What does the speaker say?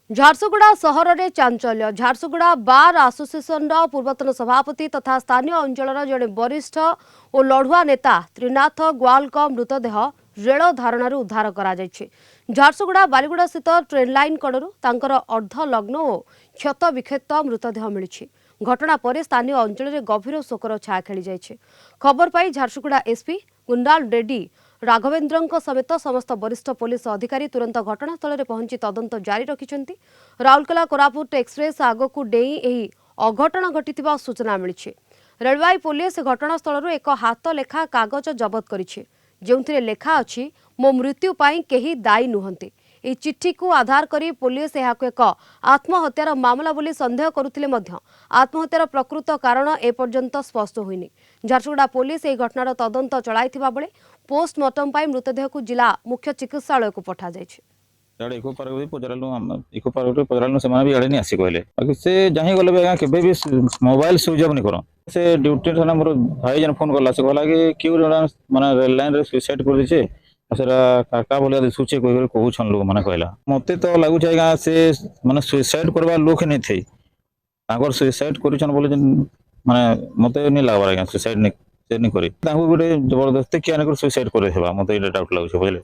ଝାରସୁଗୁଡ଼ା ସହରରେ ଚାଞ୍ଚଲ୍ୟ। ଝାରସୁଗୁଡ଼ା ବାର୍ ଆସୋସିଏସନର ପୂର୍ବତନ ସଭାପତି ତଥା ସ୍ଥାନୀୟ ଅଞ୍ଚଳର ଜଣେ ବରିଷ୍ଠ ଓ ଲଢୁଆ ନେତା ତ୍ରିନାଥ ଗ୍ୱାଲଙ୍କ ମୃତଦେହ ରେଳ ଧାରଣାରୁ ଉଦ୍ଧାର କରାଯାଇଛି। ଝାରସୁଗୁଡ଼ା ବାଲିଗୁଡ଼ା ସ୍ଥିତ ଟ୍ରେନ୍ ଲାଇନ୍ କଡ଼ରୁ ତାଙ୍କର ଅର୍ଦ୍ଧଲଗ୍ନ ଓ କ୍ଷତବିକ୍ଷତ ମୃତଦେହ ମିଳିଛି। ଘଟଣା ପରେ ସ୍ଥାନୀୟ ଅଞ୍ଚଳରେ ଗଭୀର ଶୋକର ଛାୟା ଖେଳିଯାଇଛି। ଖବର ପାଇ ଝାରସୁଗୁଡ଼ା ଏସ୍ପି କୁଣ୍ଡାଲ ରେଡ୍ଡି ରାଘବେନ୍ଦ୍ରଙ୍କ ସमेत समस्त वरिष्ठ पुलिस अधिकारी तुरंत घटनास्थल पहुंची तदंत जारी रखिछन्ति। राउरकेला कोरापुट एक्सप्रेस आगकू डेई एही अघटन घटिथिबा सूचना मिलिछि। रेलवे पुलिस घटनास्थल एक हाथ लेखा कागज जबत करिछि, जेउथिरे लेखा अछि मो मृत्यु पाई केही दायी नुहंती। এই চিঠিକୁ आधार करी पुलिस एहाको एक आत्महत्यार मामला बोली संदेह करुथिले मध्य आत्महत्यार प्रकृत कारण एपर्यंत स्पष्ट होइनि। झारसुगुड़ा पुलिस এই घटनार तदंत चलाइथिबा बेले पोस्टमार्टम पाई मृतदेह को जिला मुख्य चिकित्सालय को पठा जायछि। इको पार्क भी पचरालु से भी आड़े नहीं आसी कहले बाकी से जहीं गले भी केबे भी मोबाइल स्विच ऑफ नहीं करो। से ड्यूटी थाना मोर भाई जन फोन करला से कहला कि क्यों माने रेल लाइन रे सुसाइड कर दिछे सेरा काका बोले दिसुचे कोइ कहू छन लोग माने कहला मते तो लागु छै से माने सुसाइड करबा लोक नहीं थे तांकर सुसाइड करिछन बोले माने मते नहीं लागबा सुसाइड नहीं से नहीं करी तांको गोटे जबरदस्ती किया सुसाइड करे हेबा मते डाउट लागु छै बुझले।